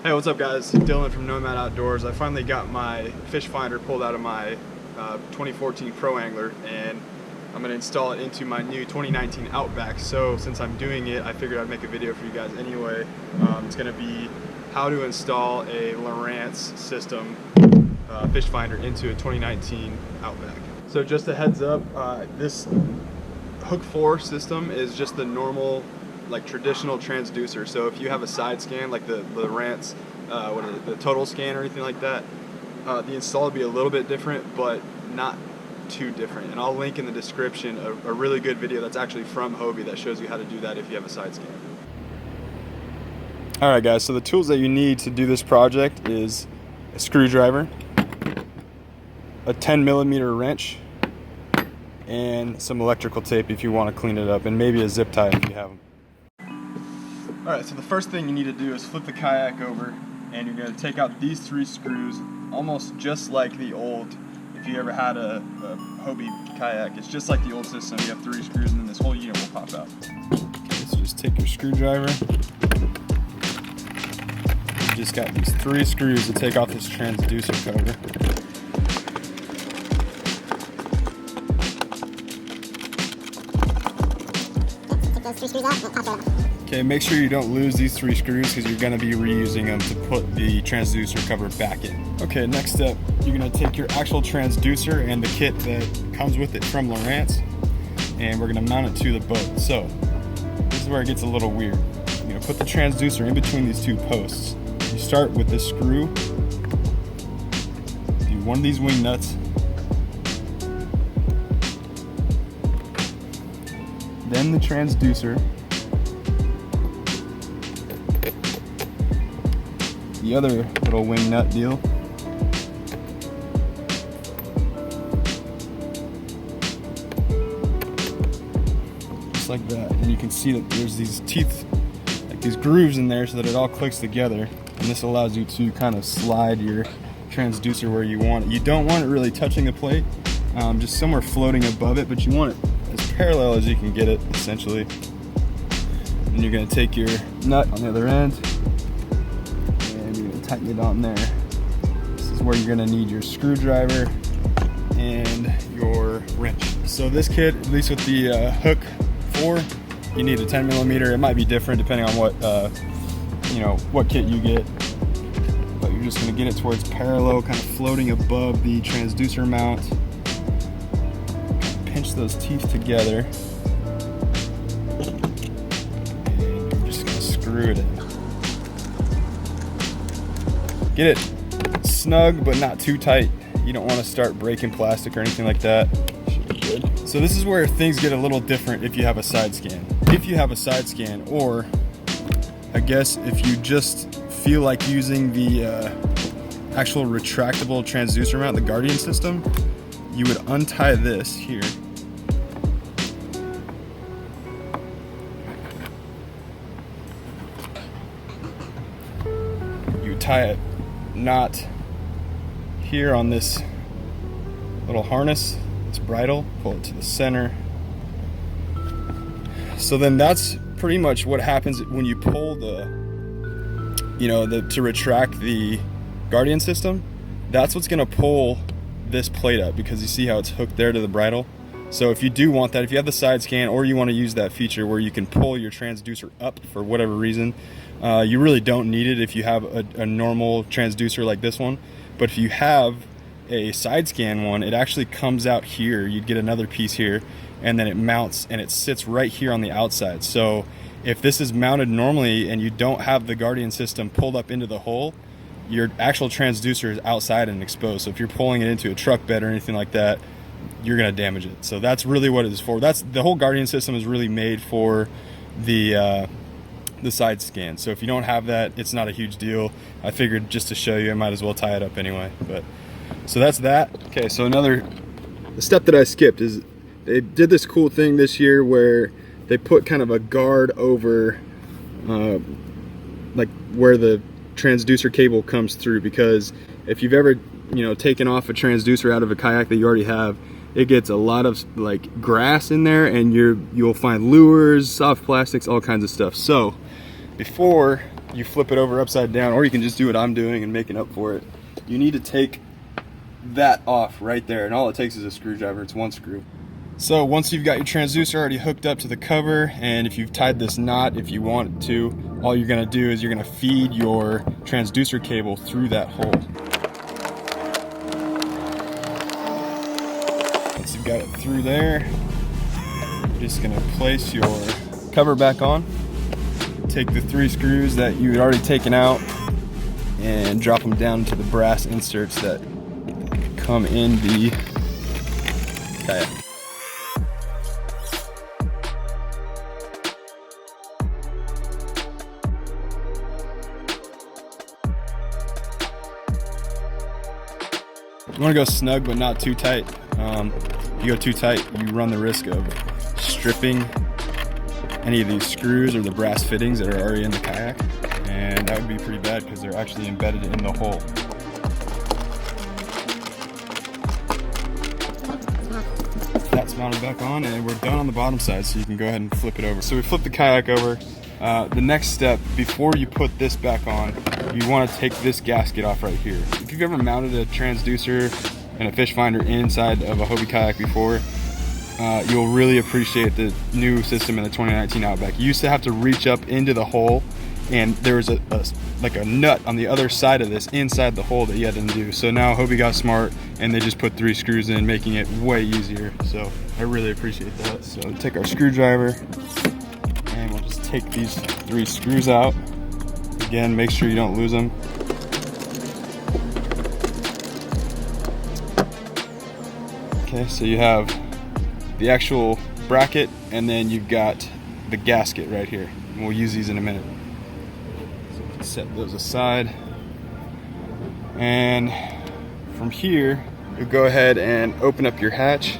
Hey, what's up guys? Dylan from Nomad Outdoors. I finally got my fish finder pulled out of my 2014 Pro Angler, and I'm going to install it into my new 2019 Outback. So since I'm doing it, I figured I'd make a video for you guys anyway. It's going to be how to install a Lowrance system fish finder into a 2019 Outback. So just a heads up, this hook 4 system is just the normal, like traditional transducer. So if you have a side scan like the Lowrance, the total scan or anything like that, the install will be a little bit different, but not too different. And I'll link in the description a really good video that's actually from Hobie that shows you how to do that if you have a side scan. Alright guys, so the tools that you need to do this project is a screwdriver, a 10mm wrench, and some electrical tape if you want to clean it up, and maybe a zip tie if you have them. Alright, so the first thing you need to do is flip the kayak over, and you're going to take out these 3 screws, almost just like the old, if you ever had a Hobie kayak, it's just like the old system. You have 3 screws and then this whole unit will pop out. Okay, so just take your screwdriver. You just got these 3 screws to take off this transducer cover. Take those 3 screws out and pop that off. Okay, make sure you don't lose these 3 screws because you're going to be reusing them to put the transducer cover back in. Okay, next step, you're going to take your actual transducer and the kit that comes with it from Lowrance, and we're going to mount it to the boat. So, this is where it gets a little weird. You're going to put the transducer in between these 2 posts. You start with this screw, do one of these wing nuts, then the transducer, the other little wing nut deal, just like that. And you can see that there's these teeth, like these grooves in there, so that it all clicks together, and this allows you to kind of slide your transducer where you want it. You don't want it really touching the plate, just somewhere floating above it, but you want it as parallel as you can get it, essentially. And you're going to take your nut on the other end, tighten it on there. This is where you're going to need your screwdriver and your wrench. So this kit, at least with the hook 4, you need a 10mm. It might be different depending on what what kit you get, but you're just going to get it to where it's parallel, kind of floating above the transducer mount. Pinch those teeth together, and you're just going to screw it in. Get it snug but not too tight. You don't want to start breaking plastic or anything like that. Should be good. So this is where things get a little different if you have a side scan. If you have a side scan, or I guess if you just feel like using the actual retractable transducer mount, the Guardian system, you would untie this here. You tie it knot here on this little harness, this bridle, pull it to the center. So then that's pretty much what happens when you pull to retract the Guardian system. That's what's going to pull this plate up, because you see how it's hooked there to the bridle. So if you do want that, if you have the side scan, or you want to use that feature where you can pull your transducer up for whatever reason, you really don't need it if you have a normal transducer like this one. But if you have a side scan one, it actually comes out here. You'd get another piece here, and then it mounts and it sits right here on the outside. So if this is mounted normally and you don't have the Guardian system pulled up into the hole, your actual transducer is outside and exposed. So if you're pulling it into a truck bed or anything like that, you're going to damage it. So that's really what it is for. That's the whole Guardian system is really made for the side scan. So if you don't have that, it's not a huge deal. I figured just to show you, I might as well tie it up anyway. But so that's that. Okay, so the step that I skipped is they did this cool thing this year where they put kind of a guard over like where the transducer cable comes through, because if you've ever taken off a transducer out of a kayak that you already have, it gets a lot of like grass in there, and you'll find lures, soft plastics, all kinds of stuff. So before you flip it over upside down, or you can just do what I'm doing and making up for it. You need to take that off right there, and all it takes is a screwdriver. It's one screw. So once you've got your transducer already hooked up to the cover, and if you've tied this knot, if you want to, all you're gonna do is you're gonna feed your transducer cable through that hole. Once you've got it through there, you're just gonna place your cover back on. Take the 3 screws that you had already taken out and drop them down to the brass inserts that come in the kayak. You want to go snug but not too tight. If you go too tight, you run the risk of stripping any of these screws or the brass fittings that are already in the kayak, and that would be pretty bad because they're actually embedded in the hole. That's mounted back on, and we're done on the bottom side, so you can go ahead and flip it over. So we flip the kayak over. The next step, before you put this back on, you want to take this gasket off right here. If you've ever mounted a transducer and a fish finder inside of a Hobie kayak before, you'll really appreciate the new system in the 2019 Outback. You used to have to reach up into the hole, and there was like a nut on the other side of this inside the hole that you had to undo. So now Hobie got smart and they just put 3 screws in, making it way easier. So I really appreciate that. So take our screwdriver and we'll just take these 3 screws out. Again, make sure you don't lose them. Okay, so you have the actual bracket, and then you've got the gasket right here. And we'll use these in a minute. So set those aside. And from here, you go ahead and open up your hatch.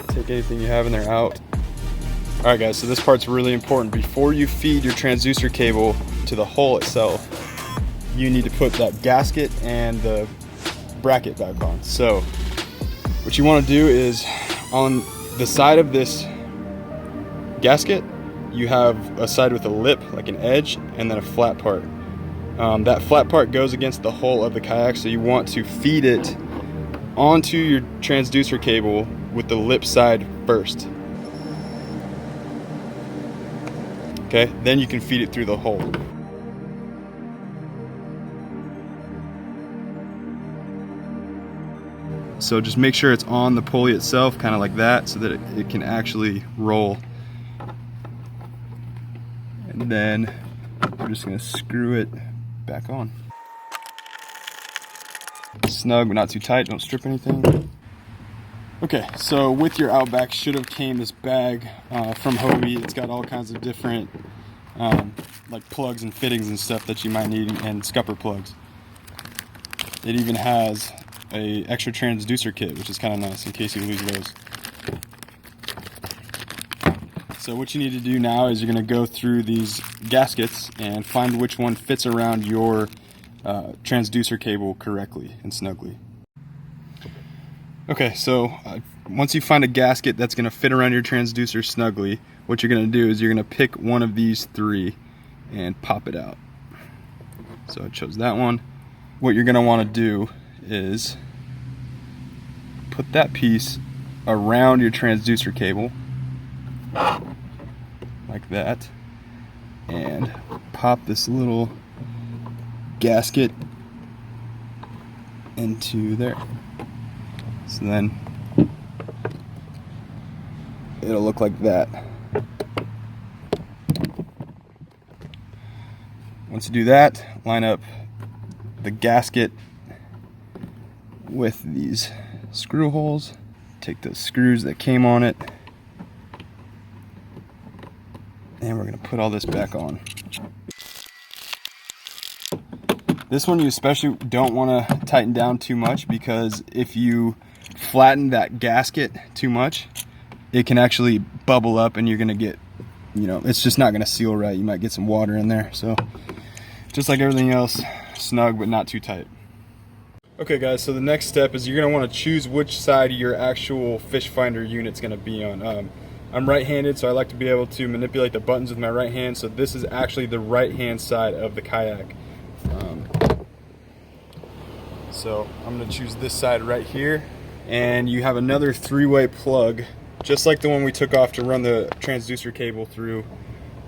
Take anything you have in there out. All right guys, so this part's really important. Before you feed your transducer cable to the hole itself, you need to put that gasket and the bracket back on. So what you want to do is, on the side of this gasket, you have a side with a lip, like an edge, and then a flat part. That flat part goes against the hull of the kayak, so you want to feed it onto your transducer cable with the lip side first. Okay, then you can feed it through the hole. So just make sure it's on the pulley itself, kind of like that, so that it can actually roll. And then we're just gonna screw it back on. Snug but not too tight, don't strip anything. Okay, so with your Outback should have came this bag from Hobie. It's got all kinds of different like plugs and fittings and stuff that you might need, and scupper plugs. It even has a extra transducer kit, which is kind of nice in case you lose those. So what you need to do now is you're going to go through these gaskets and find which one fits around your transducer cable correctly and snugly. Okay, so once you find a gasket that's going to fit around your transducer snugly, what you're going to do is you're going to pick one of these 3 and pop it out. So I chose that one. What you're going to want to do is put that piece around your transducer cable like that, and pop this little gasket into there. So then it'll look like that. Once you do that, line up the gasket with these screw holes. Take those screws that came on it, and we're going to put all this back on. This one you especially don't want to tighten down too much, because if you flatten that gasket too much, it can actually bubble up and you're going to get, it's just not going to seal right. You might get some water in there. So just like everything else, snug but not too tight. Okay guys, so the next step is you're going to want to choose which side your actual fish finder unit's going to be on. I'm right-handed, so I like to be able to manipulate the buttons with my right hand, so this is actually the right-hand side of the kayak. So I'm going to choose this side right here, and you have another 3-way plug, just like the one we took off to run the transducer cable through,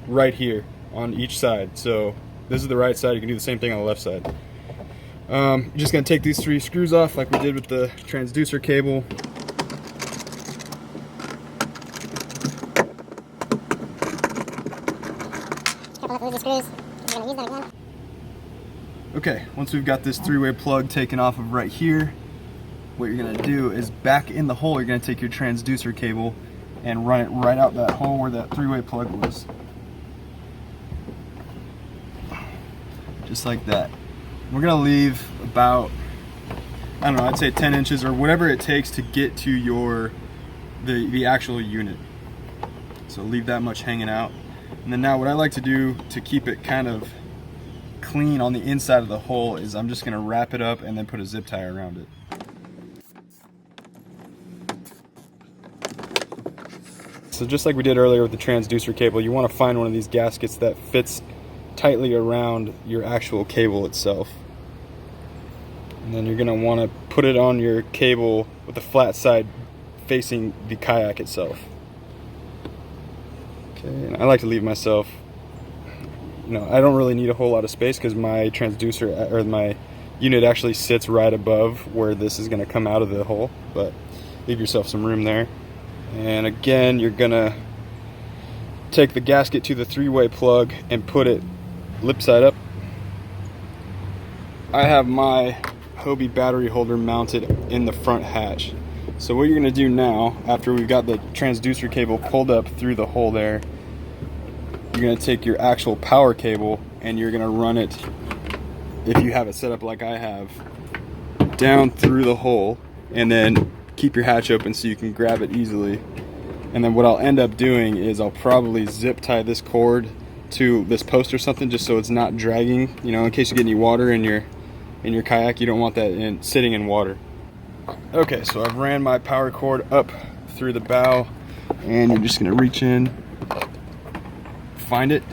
right here on each side. So this is the right side, you can do the same thing on the left side. You're just going to take these 3 screws off like we did with the transducer cable. Couple of loosey screws. We're gonna use them again. Okay, once we've got this 3-way plug taken off of right here, what you're gonna do is back in the hole, you're gonna take your transducer cable and run it right out that hole where that 3-way plug was. Just like that. We're gonna leave about, I don't know, I'd say 10 inches or whatever it takes to get to the actual unit. So leave that much hanging out. And then now what I like to do to keep it kind of clean on the inside of the hole is I'm just gonna wrap it up and then put a zip tie around it. So just like we did earlier with the transducer cable, you want to find one of these gaskets that fits tightly around your actual cable itself. And then you're gonna want to put it on your cable with the flat side facing the kayak itself. Okay, and I like to leave myself, I don't really need a whole lot of space because my transducer or my unit actually sits right above where this is going to come out of the hole, but leave yourself some room there. And again, you're going to take the gasket to the 3-way plug and put it lip side up. I have my HOBIE battery holder mounted in the front hatch. So what you're going to do now, after we've got the transducer cable pulled up through the hole there, you're going to take your actual power cable and you're going to run it, if you have it set up like I have, down through the hole, and then keep your hatch open so you can grab it easily. And then what I'll end up doing is I'll probably zip tie this cord to this post or something just so it's not dragging, in case you get any water in your kayak. You don't want that sitting in water. Okay, so I've ran my power cord up through the bow, and you're just going to reach in, find it,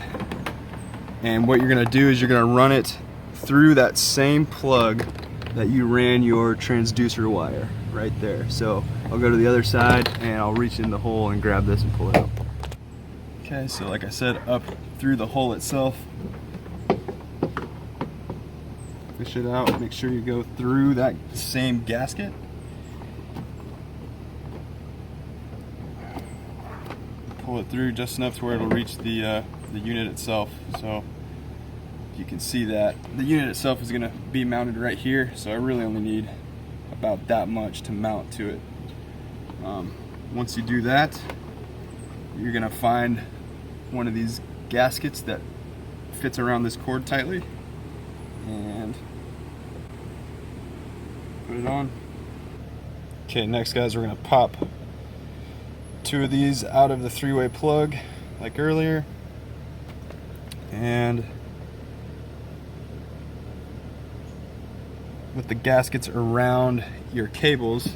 and what you're going to do is you're going to run it through that same plug that you ran your transducer wire right there. So I'll go to the other side and I'll reach in the hole and grab this and pull it out. Okay, so like I said, up through the hole itself, fish it out, make sure you go through that same gasket. Pull it through just enough to where it'll reach the unit itself. So you can see that the unit itself is going to be mounted right here, so I really only need about that much to mount to it. Once you do that, you're going to find one of these gaskets that fits around this cord tightly and put it on. Okay, next guys, we're going to pop 2 of these out of the 3-way plug like earlier, and with the gaskets around your cables,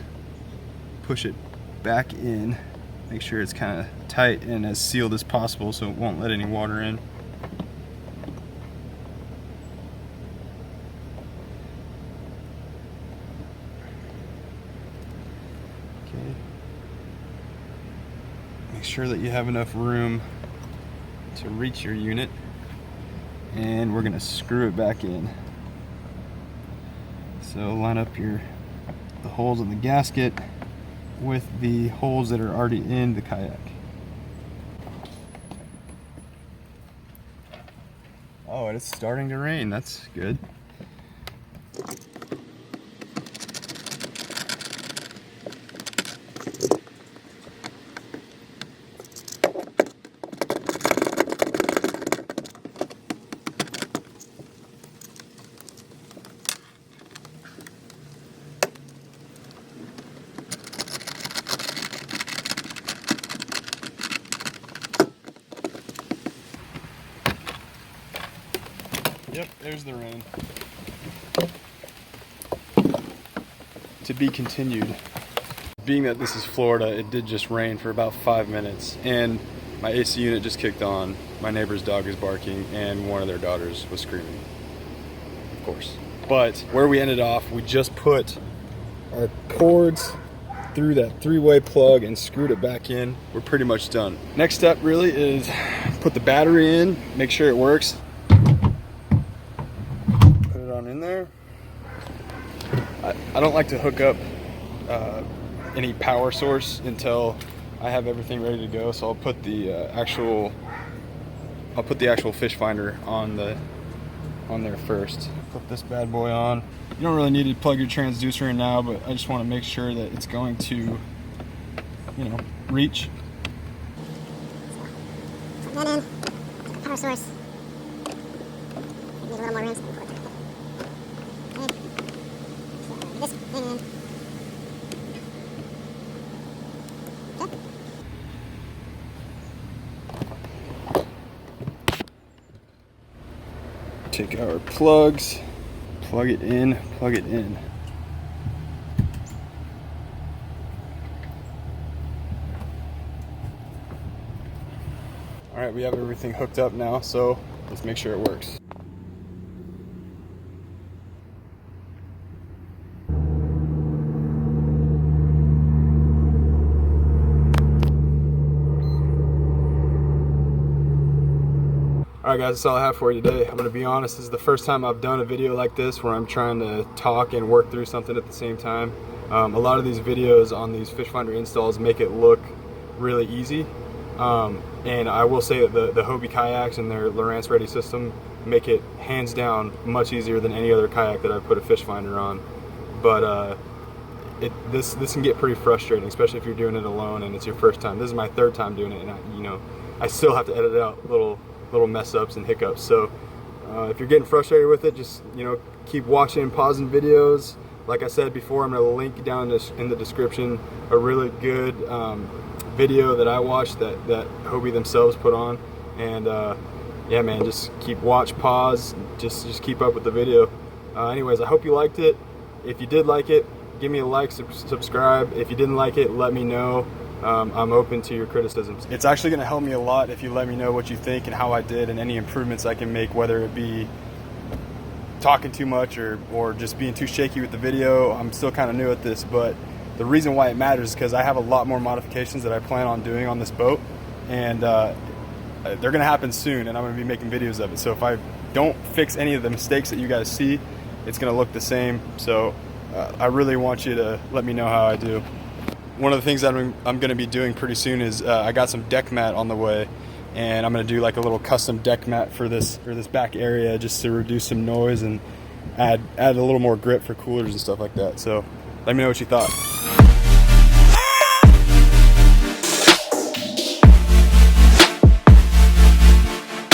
push it back in. Make sure it's kind of tight and as sealed as possible so it won't let any water in. Okay. Make sure that you have enough room to reach your unit, and we're going to screw it back in. So line up the holes in the gasket with the holes that are already in the kayak. Oh, and it's starting to rain. That's good. Yep, there's the rain. To be continued. Being that this is Florida, it did just rain for about 5 minutes, and my AC unit just kicked on. My neighbor's dog is barking, and one of their daughters was screaming, of course. But where we ended off, we just put our cords through that 3-way plug and screwed it back in. We're pretty much done. Next step really is put the battery in, make sure it works. Put it on in there. I don't like to hook up any power source until I have everything ready to go, so I'll put the actual fish finder on there first. Put this bad boy on. You don't really need to plug your transducer in now, but I just want to make sure that it's going to, you know, reach. Plug that in. Power source. Need a little more room. Okay. This thing in. Okay. Take our plugs, plug it in, plug it in. All right, we have everything hooked up now, so let's make sure it works. Alright guys, that's all I have for you today. I'm going to be honest, this is the first time I've done a video like this where I'm trying to talk and work through something at the same time. A lot of these videos on these fish finder installs make it look really easy. And I will say that the Hobie kayaks and their Lowrance Ready system make it hands down much easier than any other kayak that I've put a fish finder on. But this can get pretty frustrating, especially if you're doing it alone and it's your first time. This is my 3rd time doing it, and I still have to edit out little mess ups and hiccups. So if you're getting frustrated with it, just keep watching and pausing videos. Like I said before, I'm going to link down in the description a really good video that I watched that Hobie themselves put on. And yeah man, just pause, just keep up with the video. Anyways, I hope you liked it. If you did like it, give me a like, subscribe. If you didn't like it, let me know. I'm open to your criticisms. It's actually going to help me a lot if you let me know what you think and how I did and any improvements I can make, whether it be talking too much or just being too shaky with the video. I'm still kind of new at this, but the reason why it matters is because I have a lot more modifications that I plan on doing on this boat, and they're going to happen soon, and I'm going to be making videos of it. So if I don't fix any of the mistakes that you guys see, it's going to look the same. So I really want you to let me know how I do. One of the things that I'm going to be doing pretty soon is I got some deck mat on the way, and I'm going to do like a little custom deck mat for this back area, just to reduce some noise and add a little more grip for coolers and stuff like that. So let me know what you thought.